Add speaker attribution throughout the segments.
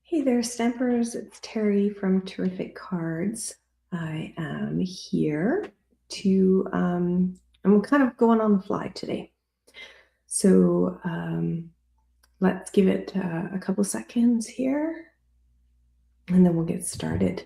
Speaker 1: Hey there, Stampers. It's Terry from Terrific Cards. I am here to, I'm kind of going on the fly today. So let's give it a couple seconds here and then we'll get started.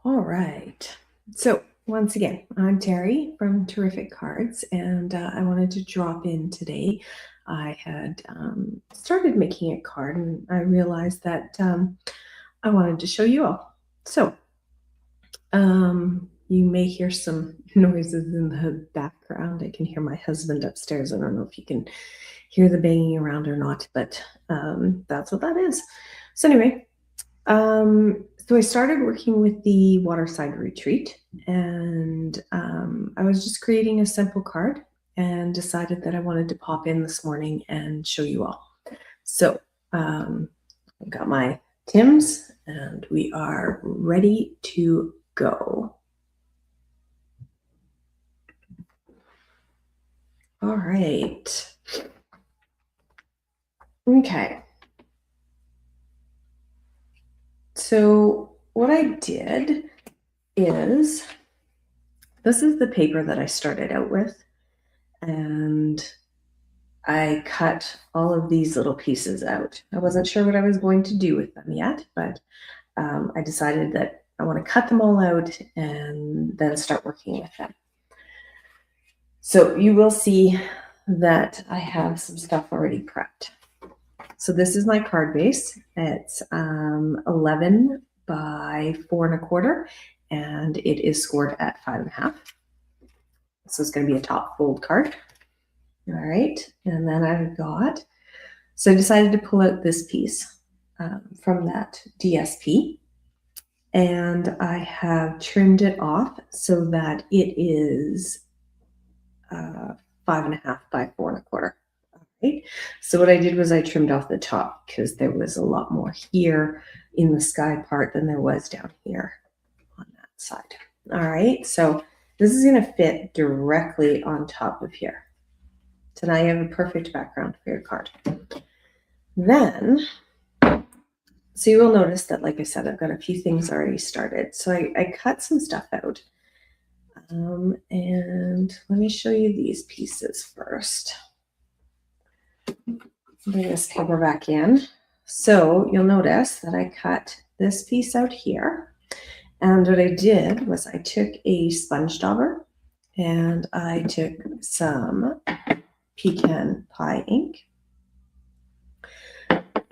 Speaker 1: All right. So once again, I'm Terry from Terrific Cards, and I wanted to drop in today. I had started making a card, and I realized that I wanted to show you all. So you may hear some noises in the background. I can hear my husband upstairs. I don't know if you can hear the banging around or not, but that's what that is. So anyway, so I started working with the Waterside Retreat, and I was just creating a simple card and decided that I wanted to pop in this morning and show you all. So I've got my Tims, and we are ready to go. All right. Okay. So what I did is, this is the paper that I started out with, and I cut all of these little pieces out. I wasn't sure what I was going to do with them yet, but I decided that I want to cut them all out and then start working with them. So you will see that I have some stuff already prepped. So this is my card base. It's 11 by 4.25, and it is scored at 5.5. So it's going to be a top fold card. All right, and then I've got, so I decided to pull out this piece from that DSP, and I have trimmed it off so that it is 5.5 by 4.25. Right? So what I did was I trimmed off the top because there was a lot more here in the sky part than there was down here on that side. All right, so this is going to fit directly on top of here. So now you have a perfect background for your card. Then, so you will notice that, like I said, I've got a few things already started. So I cut some stuff out. And let me show you these pieces first. Bring this paper back in. So you'll notice that I cut this piece out here. And what I did was I took a sponge dauber and I took some pecan pie ink,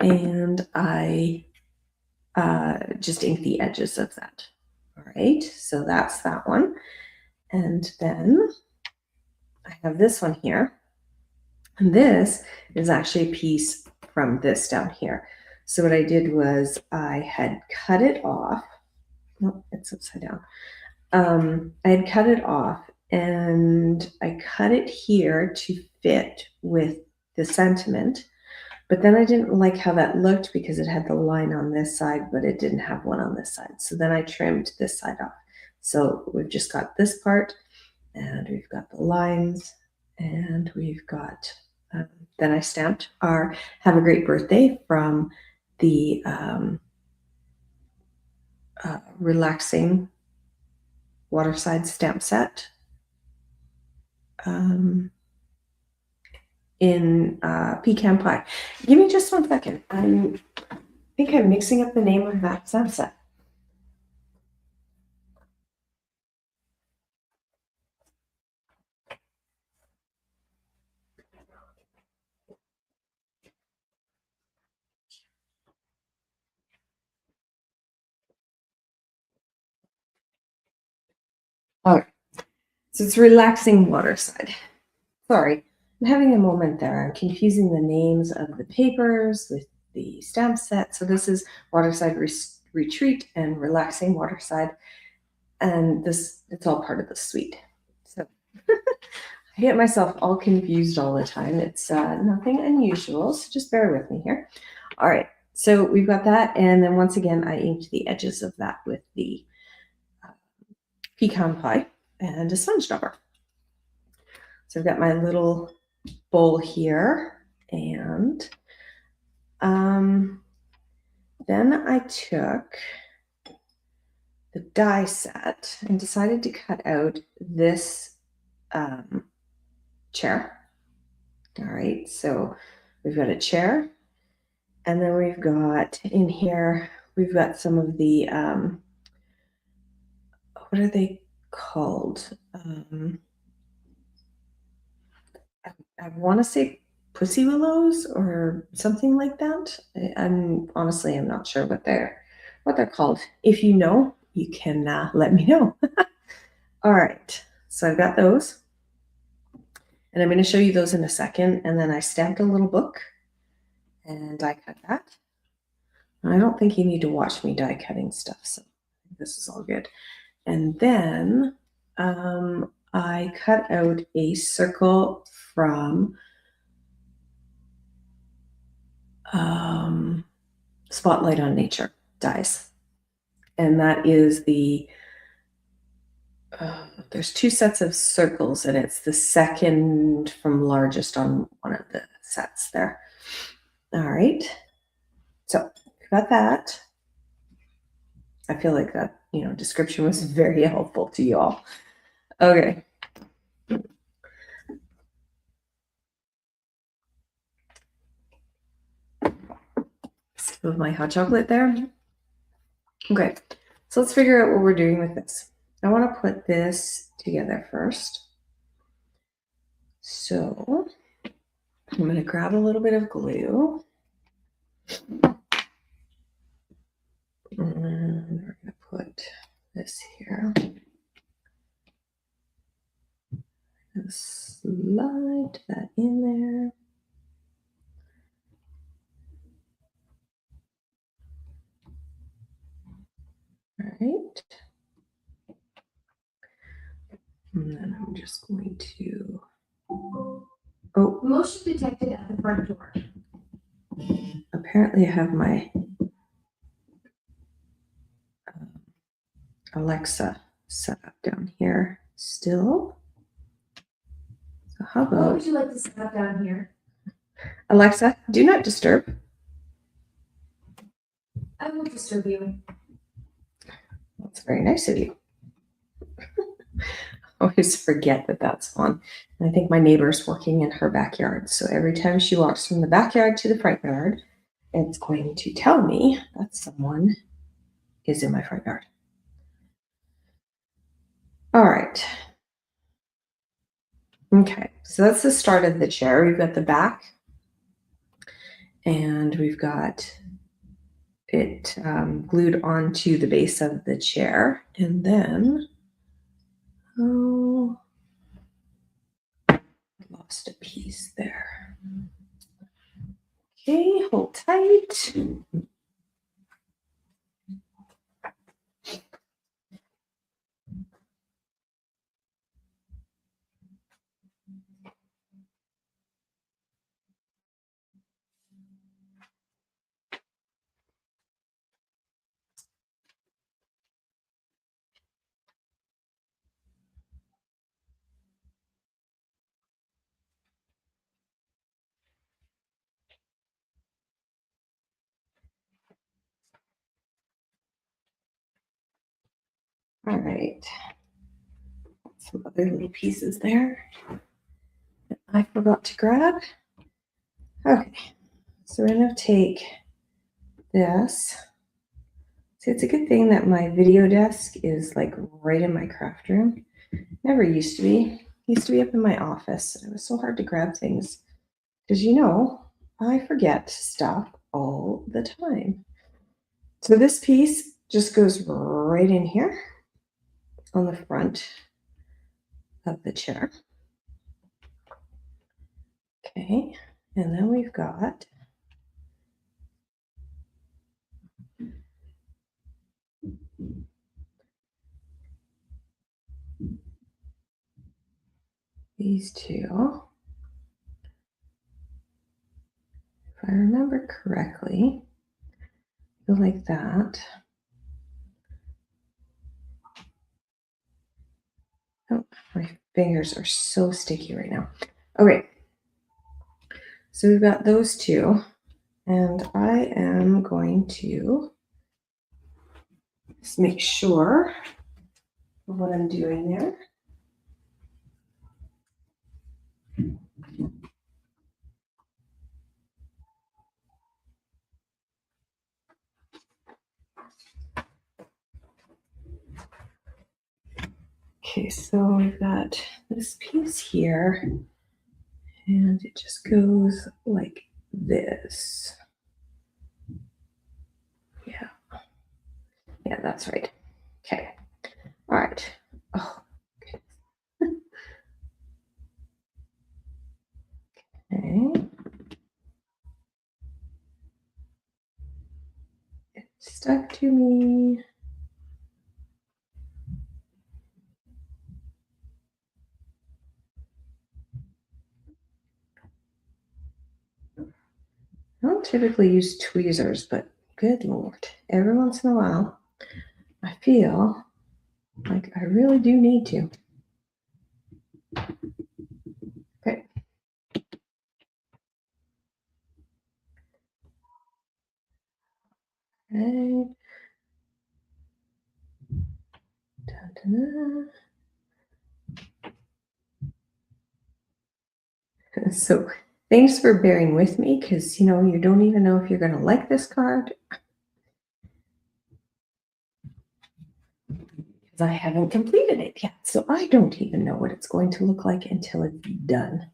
Speaker 1: and I just inked the edges of that. All right, so that's that one. And then I have this one here. And this is actually a piece from this down here. So what I did was I had cut it off. No, it's upside down. I had cut it off, and I cut it here to fit with the sentiment. But then I didn't like how that looked because it had the line on this side, but it didn't have one on this side. So then I trimmed this side off. So we've just got this part, and we've got the lines, and we've got, then I stamped our Have a Great Birthday from the Relaxing Waterside stamp set in pecan pie. Give me just 1 second. I think I'm mixing up the name of that stamp set. All right, so it's relaxing Waterside. Sorry, I'm having a moment there. I'm confusing the names of the papers with the stamp set. So this is Waterside Retreat and Relaxing Waterside. And this, it's all part of the suite. So I get myself all confused all the time. It's nothing unusual, so just bear with me here. All right, so we've got that. And then once again, I inked the edges of that with the pecan pie and a sponge stopper. So I've got my little bowl here, and then I took the die set and decided to cut out this chair. All right, so we've got a chair, and then we've got in here, we've got some of the, what are they called? I want to say pussy willows or something like that. I'm honestly, I'm not sure what they're called. If you know, you can let me know. All right, so I've got those, and I'm going to show you those in a second. And then I stamped a little book, and die cut that. I don't think you need to watch me die cutting stuff, so this is all good. And then I cut out a circle from Spotlight on Nature dies. And that is the, there's two sets of circles, and it's the second from largest on one of the sets there. All right. So got that. I feel like that, description was very helpful to you all. Okay. Sip of my hot chocolate there. Okay, so let's figure out what we're doing with this. I want to put this together first. So I'm going to grab a little bit of glue. And we're going to put this here. And slide that in there. All right. And then I'm just going to, oh,
Speaker 2: motion detected at the front door.
Speaker 1: Apparently I have my Alexa set up down here still. So how
Speaker 2: What
Speaker 1: about
Speaker 2: would you like to set up down here?
Speaker 1: Alexa, do not disturb.
Speaker 2: I won't disturb you.
Speaker 1: That's very nice of you. I always forget that that's on. And I think my neighbor's working in her backyard. So every time she walks from the backyard to the front yard, it's going to tell me that someone is in my front yard. All right. Okay, so that's the start of the chair. We've got the back, and we've got it glued onto the base of the chair. And then, oh, I lost a piece there. Okay, hold tight. All right. Some other little pieces there that I forgot to grab. Okay, so we're gonna take this. See, it's a good thing that my video desk is like right in my craft room. Never used to be. Used to be up in my office. It was so hard to grab things because I forget stuff all the time. So this piece just goes right in here on the front of the chair. Okay, and then we've got these two. If I remember correctly, go like that. Oh, my fingers are so sticky right now. Okay, so we've got those two, and I am going to just make sure of what I'm doing there. Okay, so we've got this piece here, and it just goes like this. Yeah. Yeah, that's right. Okay. All right. Oh, okay. It stuck to me. I don't typically use tweezers, but good Lord, every once in a while, I feel like I really do need to. Okay. Right. Da-da-da. So thanks for bearing with me because, you don't even know if you're going to like this card because I haven't completed it yet. So I don't even know what it's going to look like until it's done.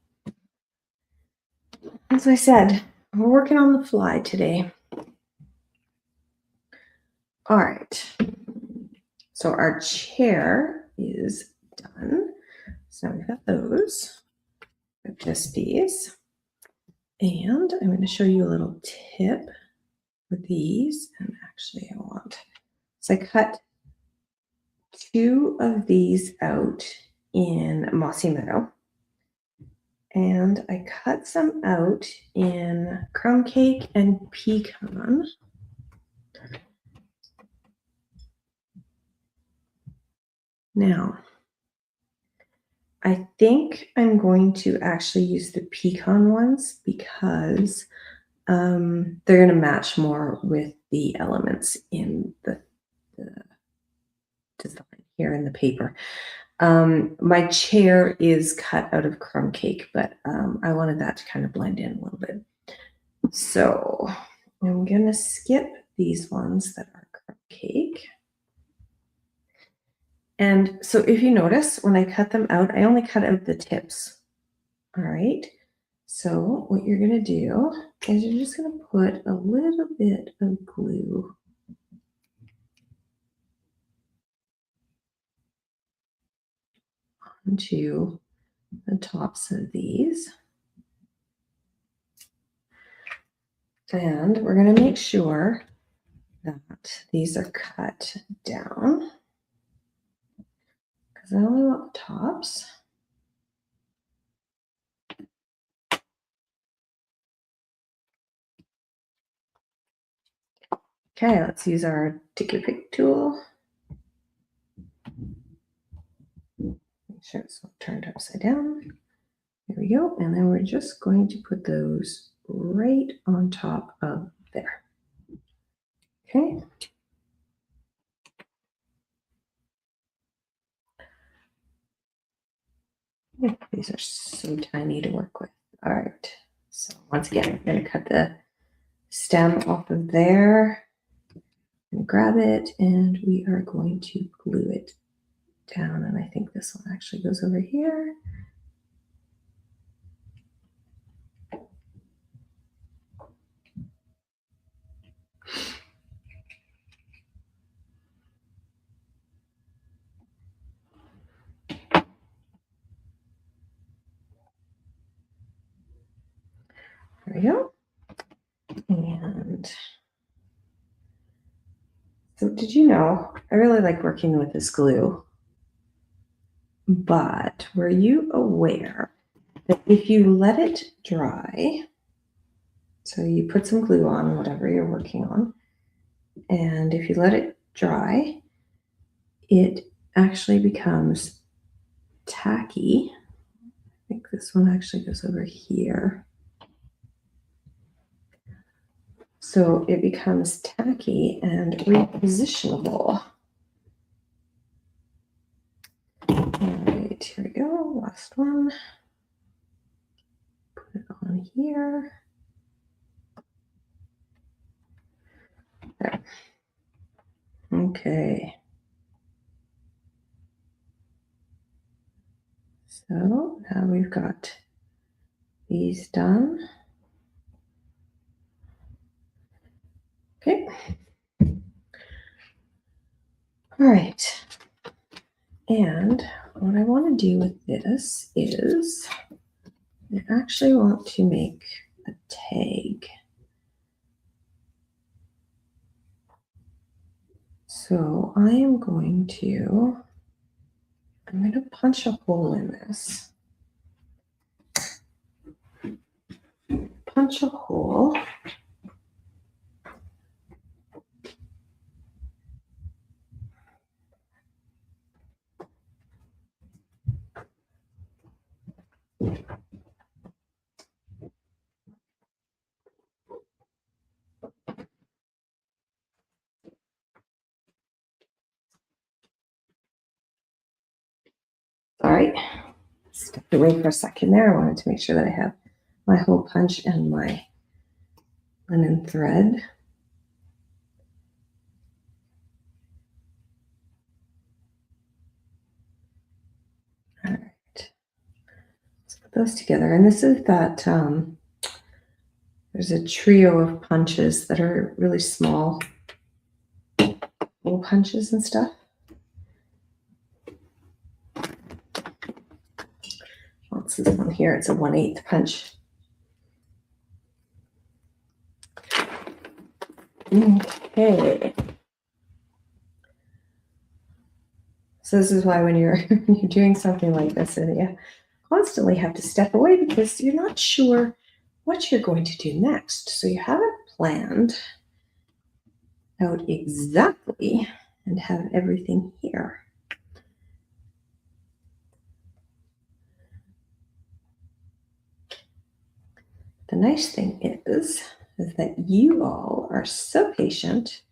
Speaker 1: As I said, we're working on the fly today. All right. So our chair is done. So we've got those. With just these. And I'm going to show you a little tip with these. And actually, so I cut two of these out in Mossy Meadow. And I cut some out in crumb cake and pecan. Now, I think I'm going to actually use the pecan ones because they're going to match more with the elements in the design here in the paper. My chair is cut out of crumb cake, but I wanted that to kind of blend in a little bit. So I'm going to skip these ones that are crumb cake. And so if you notice, when I cut them out, I only cut out the tips. All right. So what you're going to do is you're just going to put a little bit of glue onto the tops of these. And we're going to make sure that these are cut down because I only want the tops. Okay, let's use our ticker pick tool. Make sure it's not turned upside down. There we go. And then we're just going to put those right on top of there. Okay. These are so tiny to work with. All right. So once again, I'm going to cut the stem off of there and grab it, and we are going to glue it down. And I think this one actually goes over here. we go. And so did you know, I really like working with this glue, but were you aware that if you let it dry, so you put some glue on whatever you're working on, and if you let it dry, it actually becomes tacky. I think this one actually goes over here. So it becomes tacky and repositionable. All right, here we go. Last one. Put it on here. There. Okay. So now we've got these done. Okay. All right. And what I want to do with this is I actually want to make a tag. So I'm going to punch a hole in this. Punch a hole. All right, stepped away for a second there. I wanted to make sure that I have my hole punch and my linen thread. All right, let's put those together. And this is that, there's a trio of punches that are really small hole punches and stuff. Well, this is one here. It's a 1/8 punch. Okay. So this is why when you're doing something like this, and you constantly have to step away because you're not sure what you're going to do next. So you have it planned out exactly and have everything here. The nice thing is that you all are so patient.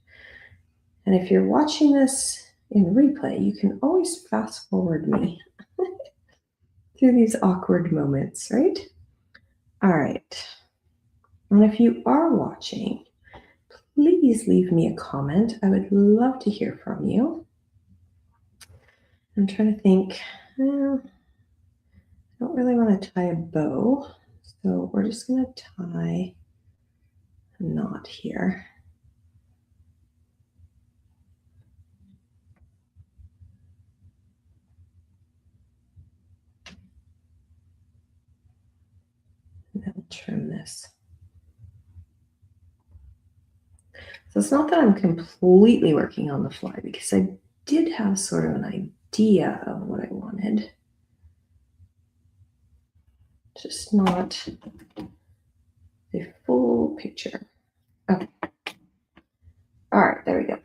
Speaker 1: And if you're watching this in replay, you can always fast forward me through these awkward moments, right? All right. And if you are watching, please leave me a comment. I would love to hear from you. I'm trying to think. I don't really want to tie a bow, so we're just going to tie a knot here. And then we'll trim this. So it's not that I'm completely working on the fly because I did have sort of an idea of what I wanted. Just not the full picture. Okay. All right, there we go.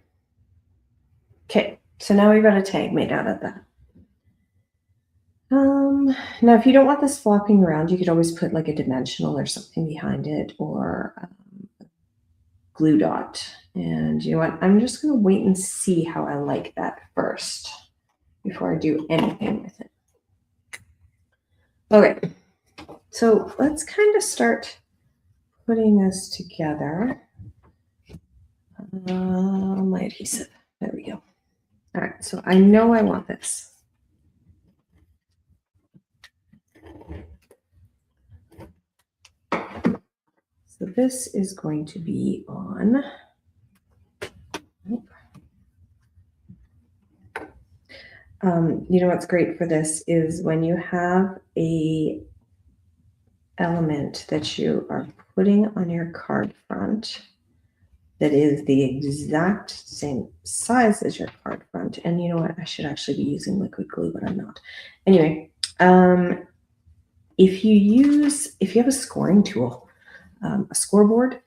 Speaker 1: Okay, so now we've got a tag made out of that. Now, if you don't want this flopping around, you could always put like a dimensional or something behind it, or a glue dot. And you know what? I'm just going to wait and see how I like that first before I do anything with it. Okay, so let's kind of start putting this together. My adhesive. There we go. All right, so I know I want this. So this is going to be on. You know what's great for this is when you have a element that you are putting on your card front that is the exact same size as your card front. And you know what? I should actually be using liquid glue, but I'm not. Anyway, if you have a scoring tool, a scoreboard,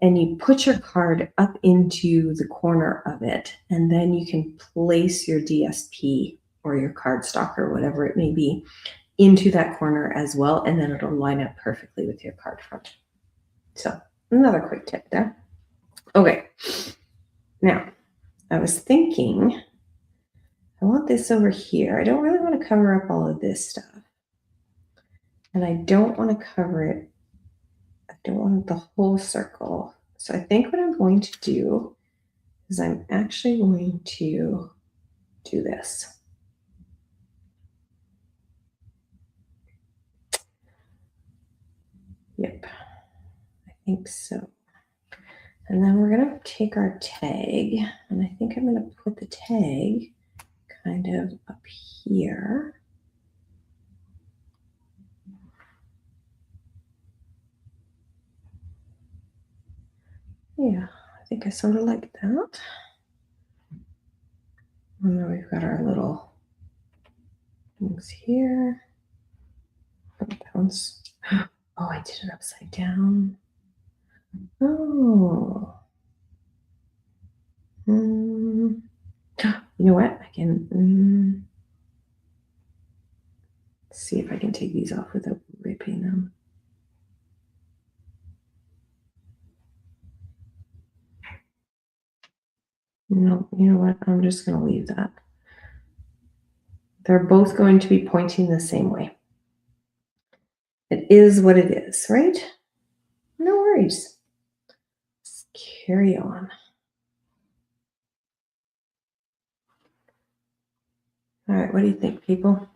Speaker 1: and you put your card up into the corner of it, and then you can place your DSP or your cardstock or whatever it may be into that corner as well, and then it'll line up perfectly with your card front. So another quick tip there. Okay, now I was thinking I want this over here. I don't really want to cover up all of this stuff, and I don't want to cover it. I don't want the whole circle. So I think what I'm going to do is I'm actually going to do this. Yep, I think so. And then we're going to take our tag, and I think I'm going to put the tag kind of up here. Yeah, I think I sort of like that. And then we've got our little things here. Oh, that one's, oh, I did it upside down. Oh. You know what? I can see if I can take these off without ripping them. No, you know what? I'm just going to leave that. They're both going to be pointing the same way. It is what it is, right? No worries. Let's carry on. All right, what do you think, people?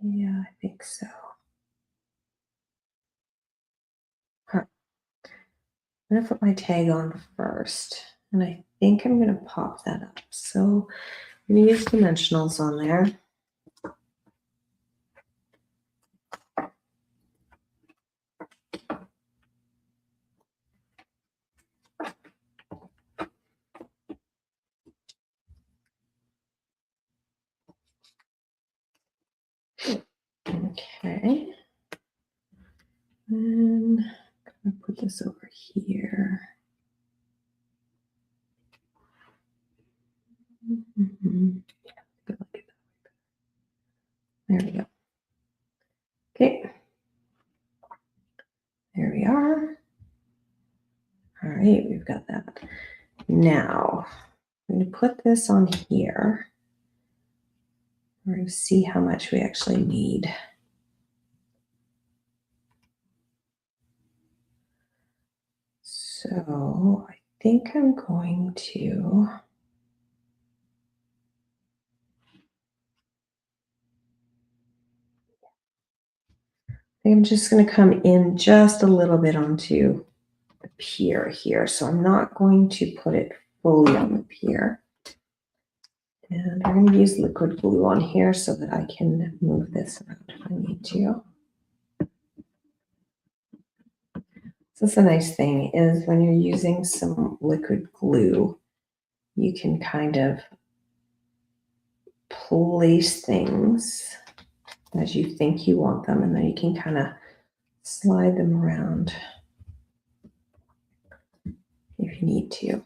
Speaker 1: Yeah, I think so. Huh. I'm going to put my tag on first, and I think I'm going to pop that up. So I'm going to use dimensionals on there. Okay. And I'm going to put this over here. There we go. Okay. There we are. All right, we've got that. Now, I'm going to put this on here. We're going to see how much we actually need. So I think I'm going to I'm just going to come in just a little bit onto the pier here. So I'm not going to put it fully on the pier. And I'm going to use liquid glue on here so that I can move this around if I need to. So that's a nice thing is when you're using some liquid glue, you can kind of place things as you think you want them, and then you can kind of slide them around if you need to.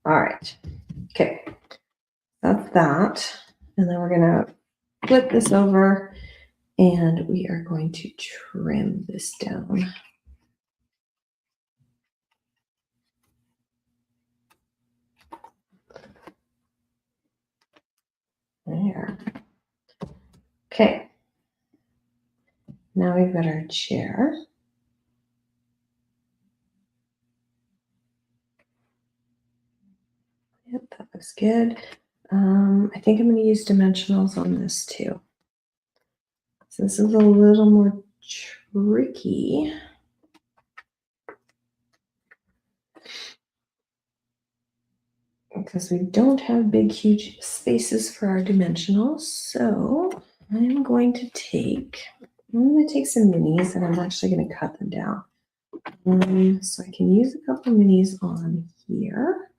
Speaker 1: All right. Okay. That's that. And then we're going to flip this over and we are going to trim this down. There. Okay. Now we've got our chair. Yep, that looks good. I think I'm going to use dimensionals on this too. So this is a little more tricky. because we don't have big, huge spaces for our dimensionals. So I'm going to take some minis and I'm actually going to cut them down. So I can use a couple minis on here,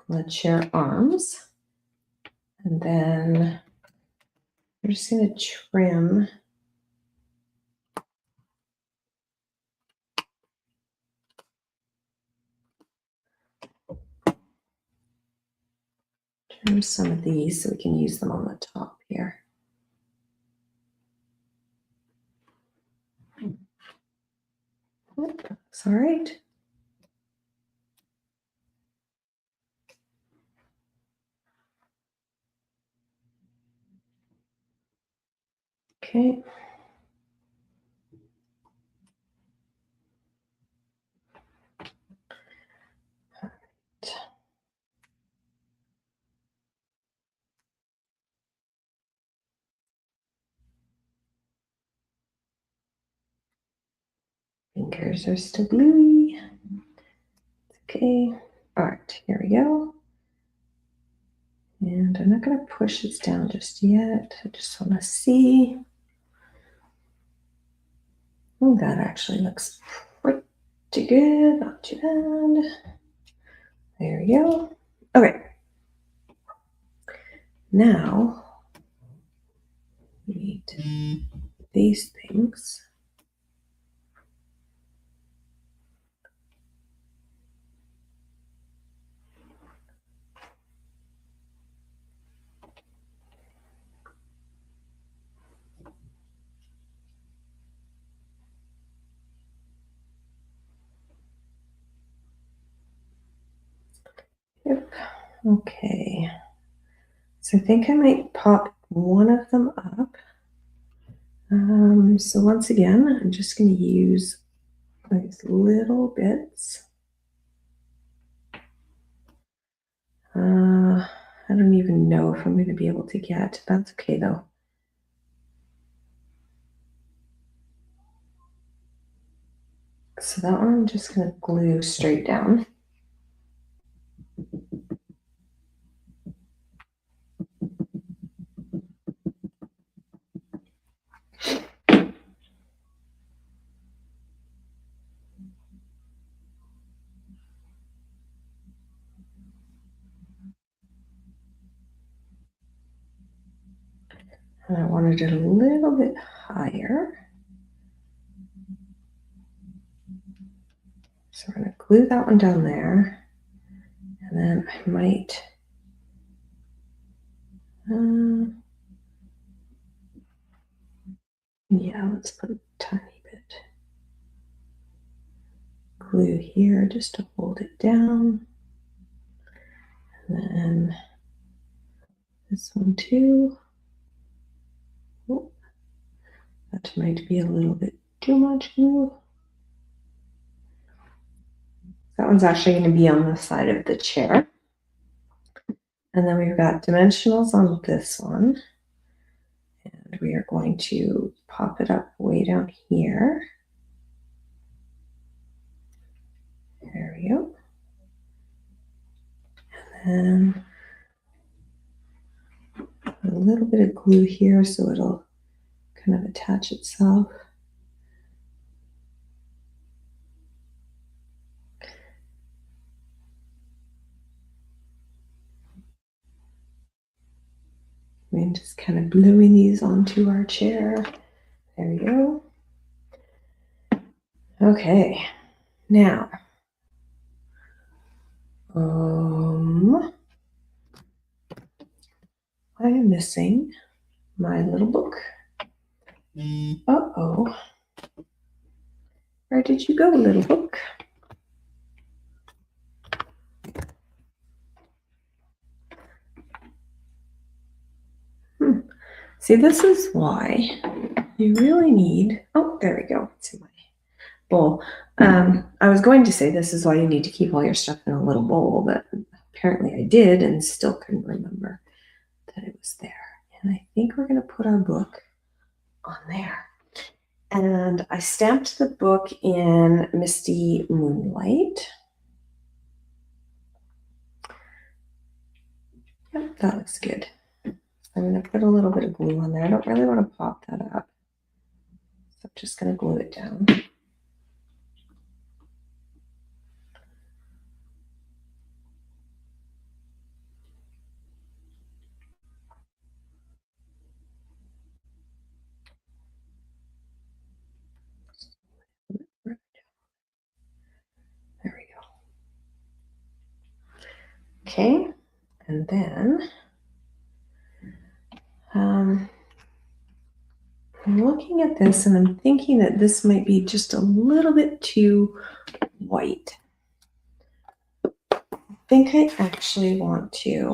Speaker 1: the chair arms, and then I'm just going to trim some of these so we can use them on the top here. Looks all right. Okay. Fingers are still gluey. Okay. All right, here we go. And I'm not going to push this down just yet. I just want to see. Oh, that actually looks pretty good. Not too bad. There we go. Okay. Now we need these things. Yep. Okay. So I think I might pop one of them up. So once again, I'm just going to use these little bits. I don't even know if I'm going to be able to get. That's okay though. So that one I'm just going to glue straight down. And I wanted it a little bit higher. So we're going to glue that one down there. And then I might, yeah, let's put a tiny bit glue here just to hold it down. And then this one too. Oh, that might be a little bit too much glue. That one's actually going to be on the side of the chair. And then we've got dimensionals on this one. And we are going to pop it up way down here. There we go. And then a little bit of glue here so it'll kind of attach itself. And just kind of gluing these onto our chair. There we go. Okay, now, I am missing my little book. Uh-oh. Where did you go, little book? See, this is why you really need, oh, there we go. It's in my bowl. I was going to say this is why you need to keep all your stuff in a little bowl, but apparently I did and still couldn't remember that it was there. And I think we're going to put our book on there. And I stamped the book in Misty Moonlight. Yep, that looks good. I'm going to put a little bit of glue on there. I don't really want to pop that up. So I'm just going to glue it down. There we go. Okay, and then I'm looking at this and I'm thinking that this might be just a little bit too white. I think I actually want to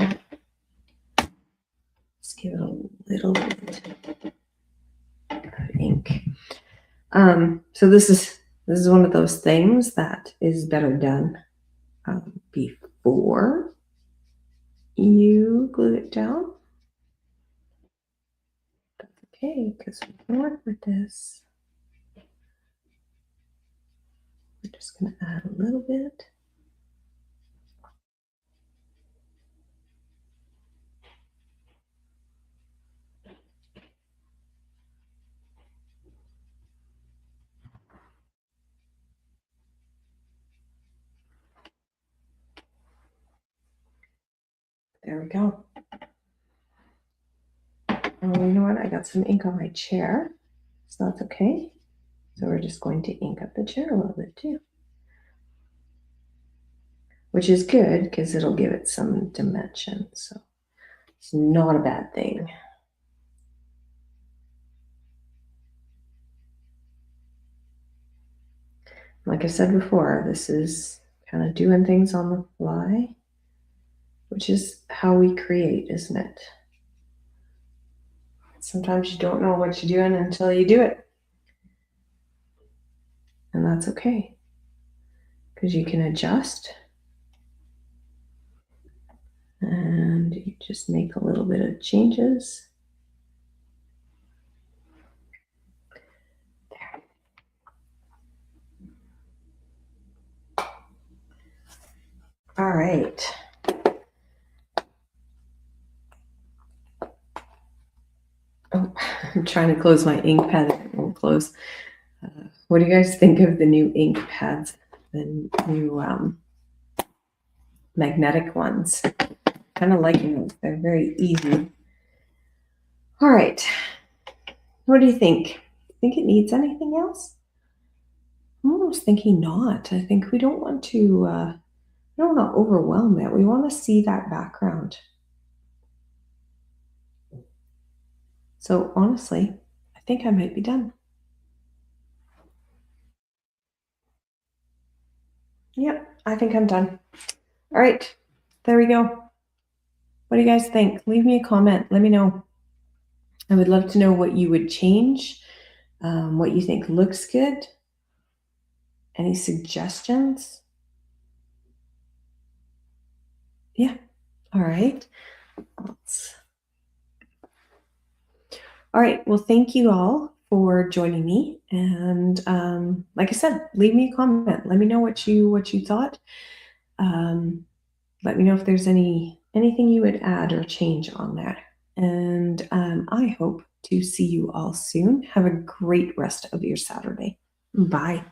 Speaker 1: just give it a little bit of ink. So this is one of those things that is better done before you glue it down. That's okay, because we can work with this. We're just going to add a little bit. There we go. Oh, you know what? I got some ink on my chair, so that's okay. So we're just going to ink up the chair a little bit too, which is good because it'll give it some dimension. So it's not a bad thing. Like I said before, this is kind of doing things on the fly, which is how we create, isn't it? Sometimes you don't know what you're doing until you do it. And that's okay, because you can adjust and you just make a little bit of changes. There. All right. Oh, I'm trying to close my ink pad. It won't close. What do you guys think of the new ink pads? The new magnetic ones? Kind of liking them. They're very easy. All right. What do you think? Think it needs anything else? I'm almost thinking not. I think we don't want to overwhelm it. We want to see that background. So honestly, I think I might be done. Yep, I think I'm done. All right, there we go. What do you guys think? Leave me a comment. Let me know. I would love to know what you would change, what you think looks good. Any suggestions? Yeah. All right. All right. Well, thank you all for joining me. And like I said, leave me a comment. Let me know what you thought. Let me know if there's anything you would add or change on that. And I hope to see you all soon. Have a great rest of your Saturday. Bye.